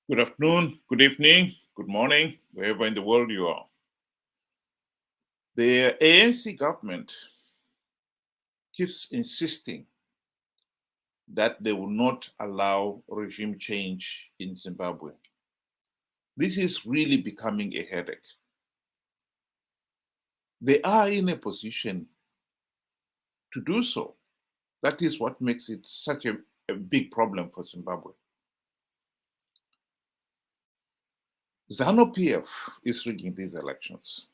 Good afternoon, good evening, good morning, wherever in the world you are. The ANC government keeps insisting that they will not allow regime change in Zimbabwe. This is really becoming a headache. They are in a position to do so. That is what makes it such a big problem for Zimbabwe. Zanu PF is rigging these elections,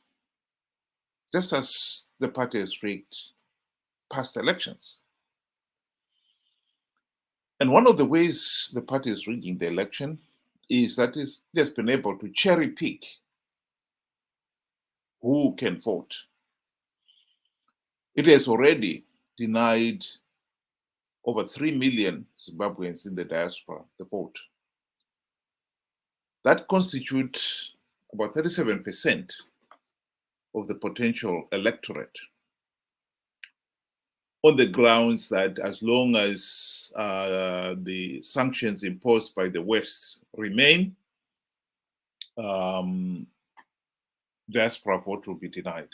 just as the party has rigged past elections. And one of the ways the party is rigging the election is that it has been able to cherry pick who can vote. It has already denied over 3 million Zimbabweans in the diaspora the vote. That constitutes about 37% of the potential electorate, on the grounds that as long as the sanctions imposed by the West remain, diaspora vote will be denied.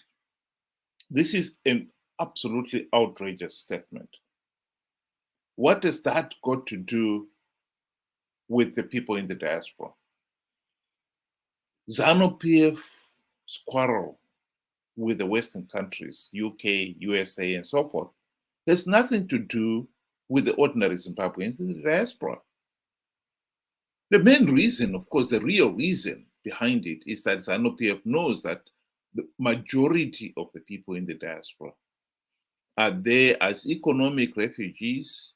This is an absolutely outrageous statement. What has that got to do with the people in the diaspora? Zanu PF's quarrel with the Western countries, UK, USA, and so forth, has nothing to do with the ordinary Zimbabweans in the diaspora. The main reason, of course, the real reason behind it is that Zanu PF knows that the majority of the people in the diaspora are there as economic refugees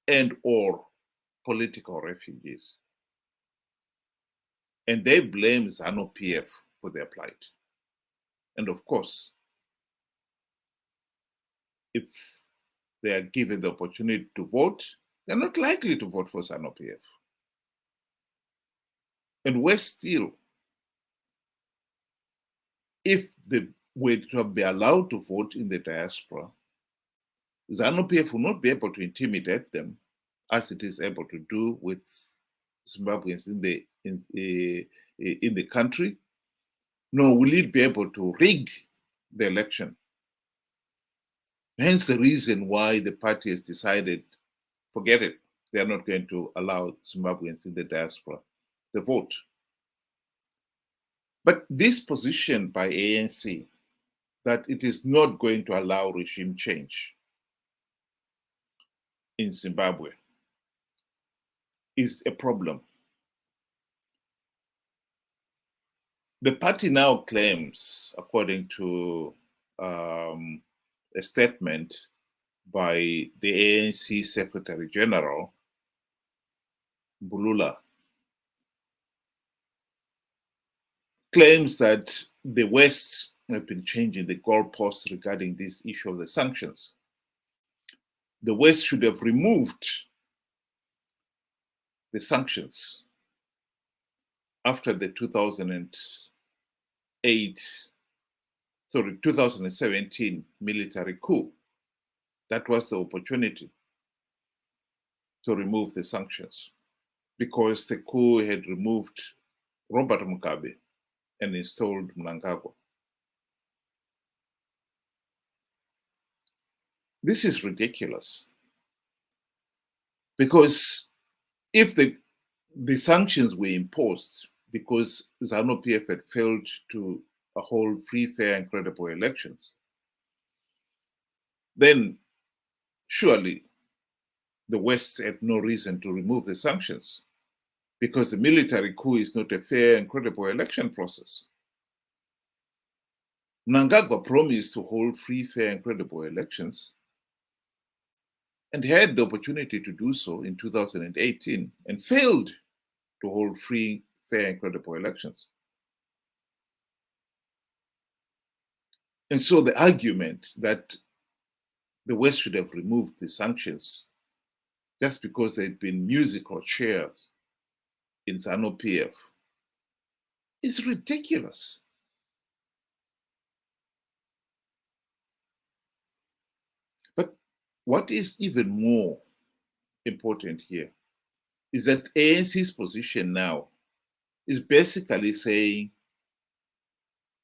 and or political refugees. And they blame Zanu PF for their plight. And of course, if they are given the opportunity to vote, they're not likely to vote for Zanu PF. And worse still, if they were to be allowed to vote in the diaspora, Zanu PF will not be able to intimidate them as it is able to do with Zimbabweans in the country, nor will it be able to rig the election. Hence the reason why the party has decided, forget it, they are not going to allow Zimbabweans in the diaspora to vote. But this position by ANC that it is not going to allow regime change in Zimbabwe is a problem. The party now claims, according to a statement by the ANC Secretary General, Bulula, claims that the West have been changing the goalposts regarding this issue of the sanctions. The West should have removed the sanctions after the 2017 military coup. That was the opportunity to remove the sanctions because the coup had removed Robert Mugabe and installed Mnangagwa. This is ridiculous because if the sanctions were imposed because Zanu PF had failed to hold free, fair, and credible elections, then surely the West had no reason to remove the sanctions because the military coup is not a fair and credible election process. Mnangagwa promised to hold free, fair, and credible elections and had the opportunity to do so in 2018 and failed to hold free, fair, and credible elections. And so the argument that the West should have removed the sanctions just because there had been musical chairs in Zanu PF is ridiculous. But what is even more important here is that ANC's position now is basically saying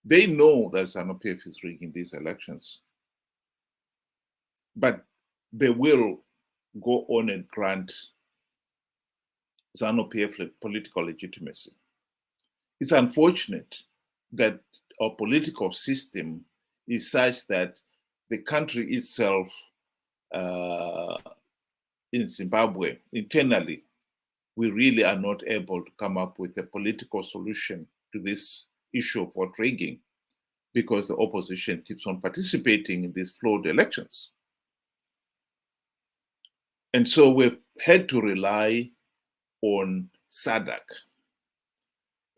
they know that Zanu PF is rigging these elections, but they will go on and grant Zanu PF political legitimacy. It's unfortunate that our political system is such that the country itself in Zimbabwe, internally, we really are not able to come up with a political solution to this issue of vote rigging because the opposition keeps on participating in these flawed elections. And so we've had to rely on SADC.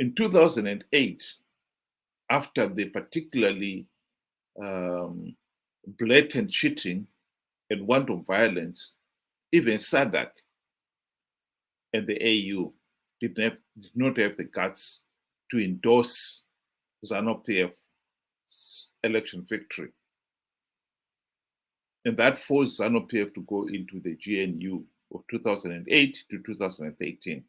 In 2008, after the particularly blatant cheating and wanton violence, even SADC and the AU did not have the guts to endorse Zanu PF's election victory. And that forced Zanu PF to go into the GNU of 2008 to 2013.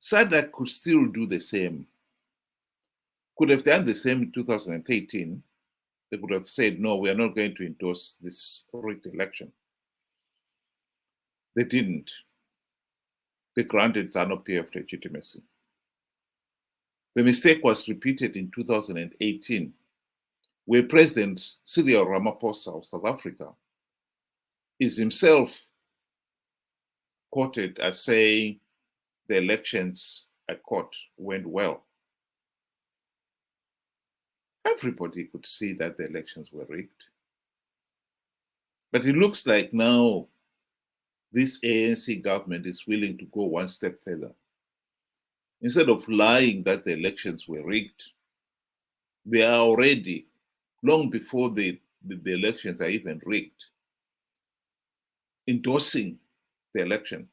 SADC could still do the same, could have done the same in 2013. They could have said, no, we are not going to endorse this rigged election. They didn't. They granted Zanu PF legitimacy. The mistake was repeated in 2018, where President Cyril Ramaphosa of South Africa is himself quoted as saying the elections at court went well. Everybody could see that the elections were rigged. But it looks like now this ANC government is willing to go one step further. Instead of lying that the elections were rigged, they are already, long before the elections are even rigged, endorsing the election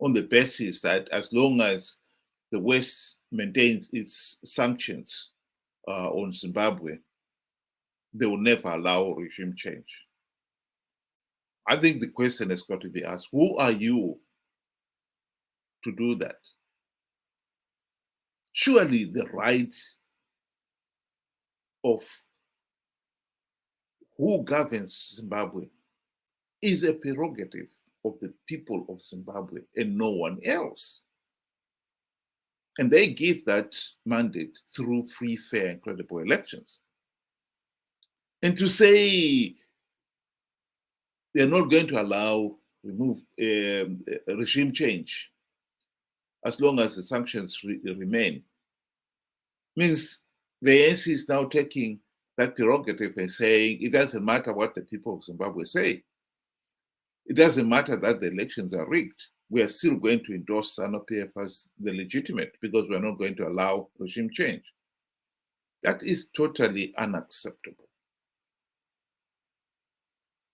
on the basis that as long as the West maintains its sanctions on Zimbabwe, they will never allow regime change. I think the question has got to be asked, who are you to do that? Surely the right of who governs Zimbabwe is a prerogative of the people of Zimbabwe and no one else. And they give that mandate through free, fair, and credible elections. And to say they're not going to allow regime change as long as the sanctions remain means the ANC is now taking that prerogative and saying it doesn't matter what the people of Zimbabwe say. It doesn't matter that the elections are rigged. We are still going to endorse Zanu PF as the legitimate because we're not going to allow regime change. That is totally unacceptable.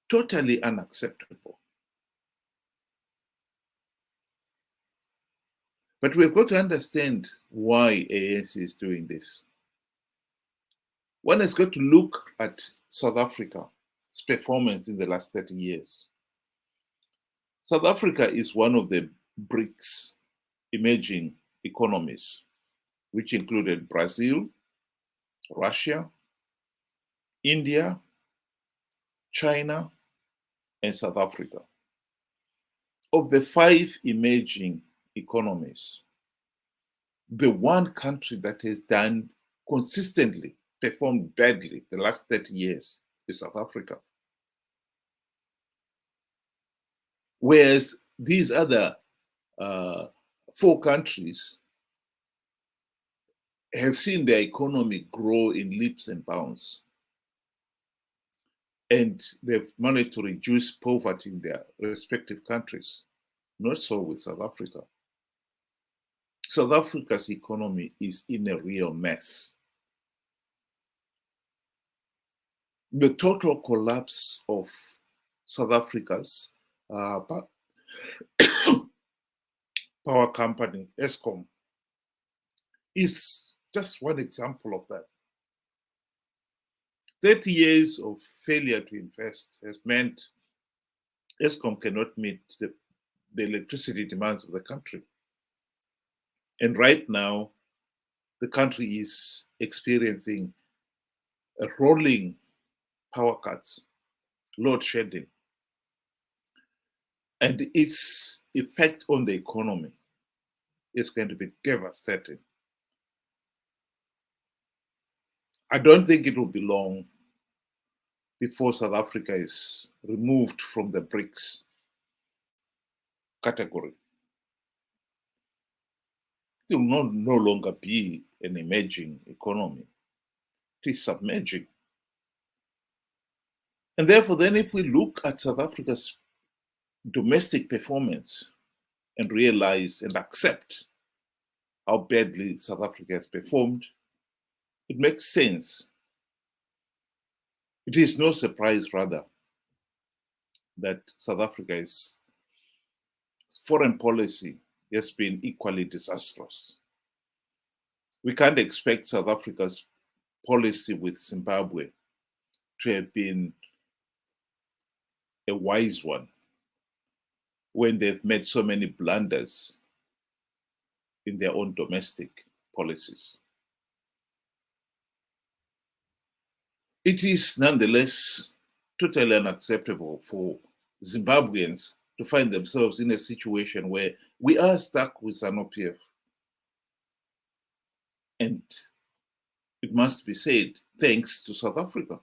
Totally unacceptable. But we've got to understand why ANC is doing this. One has got to look at South Africa's performance in the last 30 years. South Africa is one of the BRICS emerging economies, which included Brazil, Russia, India, China, and South Africa. Of the 5 emerging economies, the one country that has done consistently, performed badly the last 30 years is South Africa. Whereas these other 4 countries have seen their economy grow in leaps and bounds. And they've managed to reduce poverty in their respective countries. Not so with South Africa. South Africa's economy is in a real mess. The total collapse of South Africa's power company, Eskom, is just one example of that. 30 years of failure to invest has meant Eskom cannot meet the electricity demands of the country. And right now, the country is experiencing a rolling power cuts, load shedding, and its effect on the economy is going to be devastating. I don't think it will be long before South Africa is removed from the BRICS category. It will no longer be an emerging economy. It is submerging. And therefore, then if we look at South Africa's domestic performance and realize and accept how badly South Africa has performed, it makes sense. It is no surprise, rather, that South Africa's foreign policy has been equally disastrous. We can't expect South Africa's policy with Zimbabwe to have been a wise one when they've made so many blunders in their own domestic policies. It is nonetheless totally unacceptable for Zimbabweans to find themselves in a situation where we are stuck with Zanu PF. And it must be said, thanks to South Africa.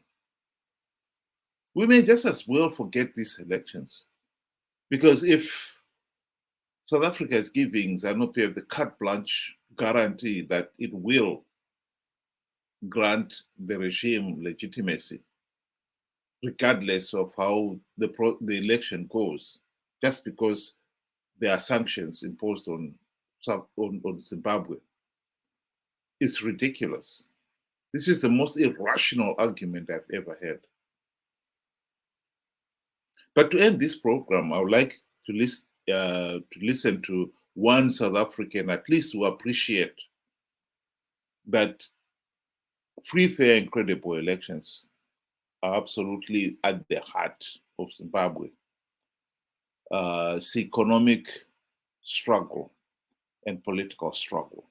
We may just as well forget these elections, because if South Africa is giving Zanu PF the carte blanche guarantee that it will grant the regime legitimacy, regardless of how the election goes, just because there are sanctions imposed on Zimbabwe, it's ridiculous. This is the most irrational argument I've ever heard. But to end this program, I would like to listen to one South African, at least, who appreciate that free, fair, and credible elections are absolutely at the heart of Zimbabwe. It's economic struggle and political struggle,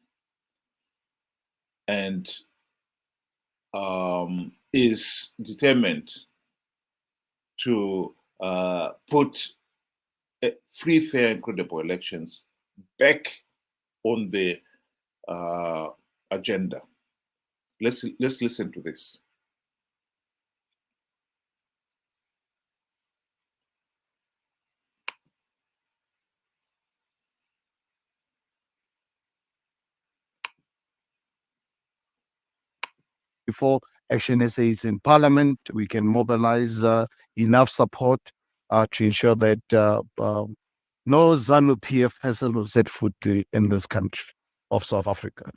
and is determined to put free, fair, and credible elections back on the agenda. Let's listen to this. Before Action SA is in Parliament, we can mobilize enough support to ensure that no Zanu PF has ever set foot in this country of South Africa.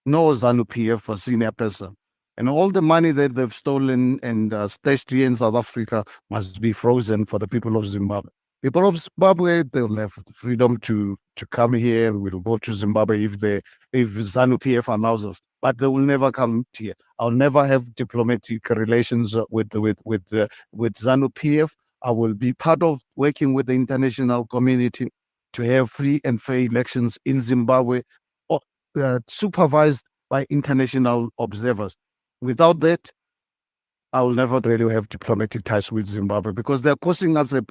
No Zanu PF or senior person. And all the money that they've stolen and stashed here in South Africa must be frozen for the people of Zimbabwe. People of Zimbabwe, they'll have freedom to come here. We'll go to Zimbabwe if Zanu PF allows us, but they will never come here. I'll never have diplomatic relations with Zanu PF. I will be part of working with the international community to have free and fair elections in Zimbabwe, supervised by international observers. Without that, I will never really have diplomatic ties with Zimbabwe because they're costing us a.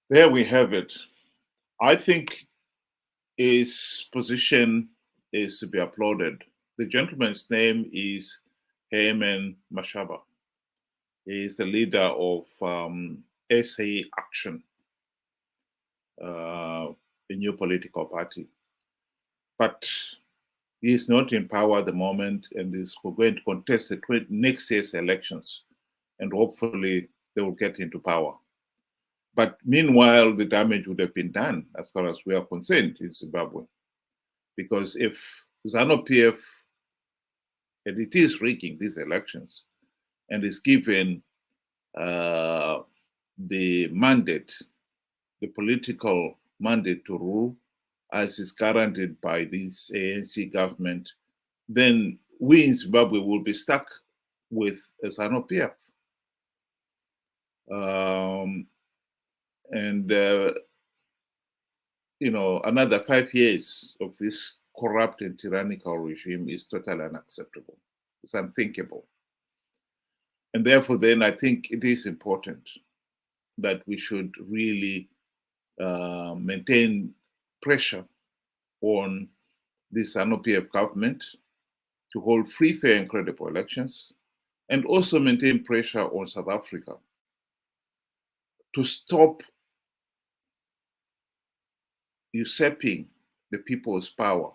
There we have it. I think his position is to be applauded. The gentleman's name is Herman Mashaba. He is the leader of SA Action, a new political party. But he is not in power at the moment and is going to contest the next year's elections. And hopefully they will get into power. But meanwhile, the damage would have been done as far as we are concerned in Zimbabwe. Because if Zanu PF, and it is rigging these elections, and is given the mandate, the political mandate to rule, as is guaranteed by this ANC government, then we in Zimbabwe will be stuck with Zanu PF. And another 5 years of this corrupt and tyrannical regime is totally unacceptable. It's unthinkable. And therefore, then I think it is important that we should really maintain pressure on the Zanu PF government to hold free, fair, and credible elections, and also maintain pressure on South Africa to stop usurping the people's power,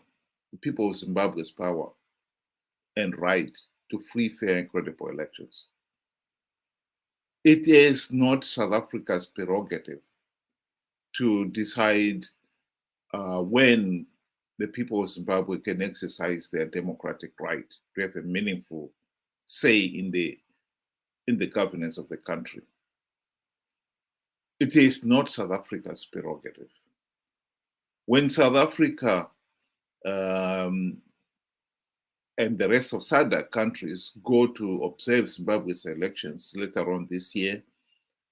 the people of Zimbabwe's power and right to free, fair, and credible elections. It is not South Africa's prerogative to decide when the people of Zimbabwe can exercise their democratic right to have a meaningful say in the governance of the country. It is not South Africa's prerogative. When South Africa and the rest of SADC countries go to observe Zimbabwe's elections later on this year,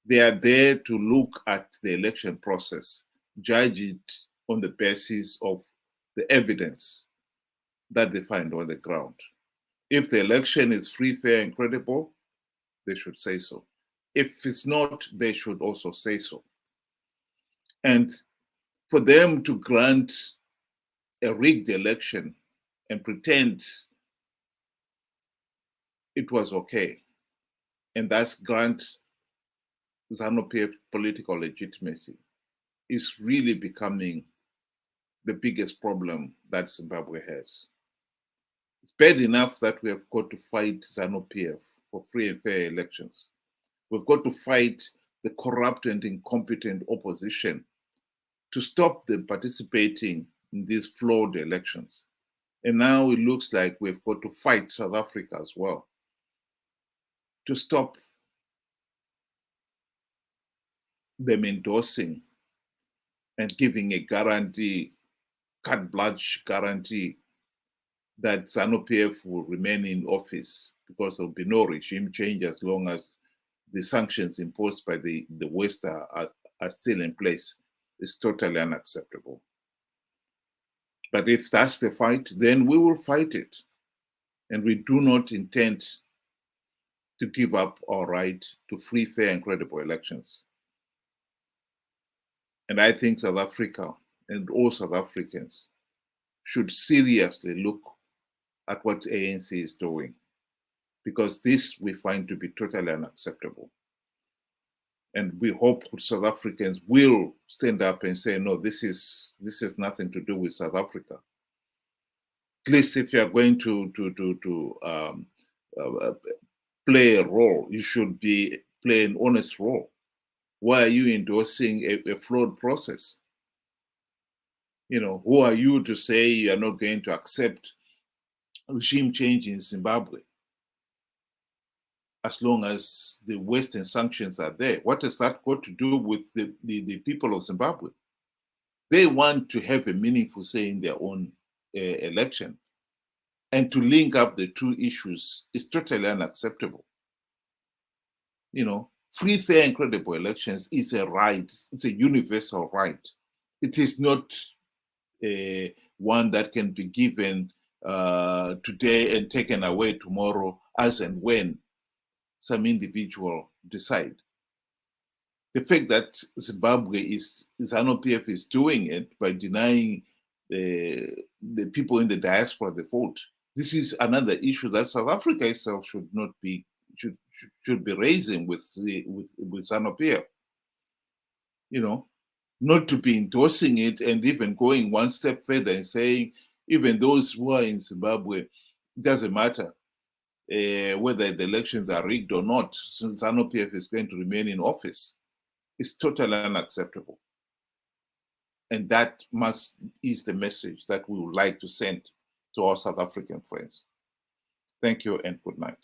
they are there to look at the election process, judge it on the basis of the evidence that they find on the ground. If the election is free, fair, and credible, they should say so. If it's not, they should also say so. And for them to grant a rigged election and pretend it was okay, and thus grant Zanu PF political legitimacy, is really becoming the biggest problem that Zimbabwe has. It's bad enough that we have got to fight Zanu PF for free and fair elections. We've got to fight the corrupt and incompetent opposition to stop them participating in these flawed elections. And now it looks like we've got to fight South Africa as well to stop them endorsing and giving a guarantee, carte blanche guarantee, that Zanu PF will remain in office because there will be no regime change as long as the sanctions imposed by the West are still in place. Is totally unacceptable. But if that's the fight, then we will fight it. And we do not intend to give up our right to free, fair, and credible elections. And I think South Africa and all South Africans should seriously look at what ANC is doing, because this we find to be totally unacceptable. And we hope South Africans will stand up and say, no, this is nothing to do with South Africa. At least if you are going to play a role, you should play an honest role. Why are you endorsing a flawed process? Who are you to say you are not going to accept regime change in Zimbabwe as long as the Western sanctions are there? What has that got to do with the people of Zimbabwe? They want to have a meaningful say in their own election. And to link up the two issues is totally unacceptable. Free, fair, and credible elections is a right. It's a universal right. It is not one that can be given today and taken away tomorrow as and when some individual decide. The fact that Zanu PF is doing it by denying the people in the diaspora the vote, this is another issue that South Africa itself should be raising with Zanu PF. Not to be endorsing it and even going one step further and saying even those who are in Zimbabwe, it doesn't matter whether the elections are rigged or not, Zanu PF is going to remain in office. It's totally unacceptable. And that is the message that we would like to send to our South African friends. Thank you and good night.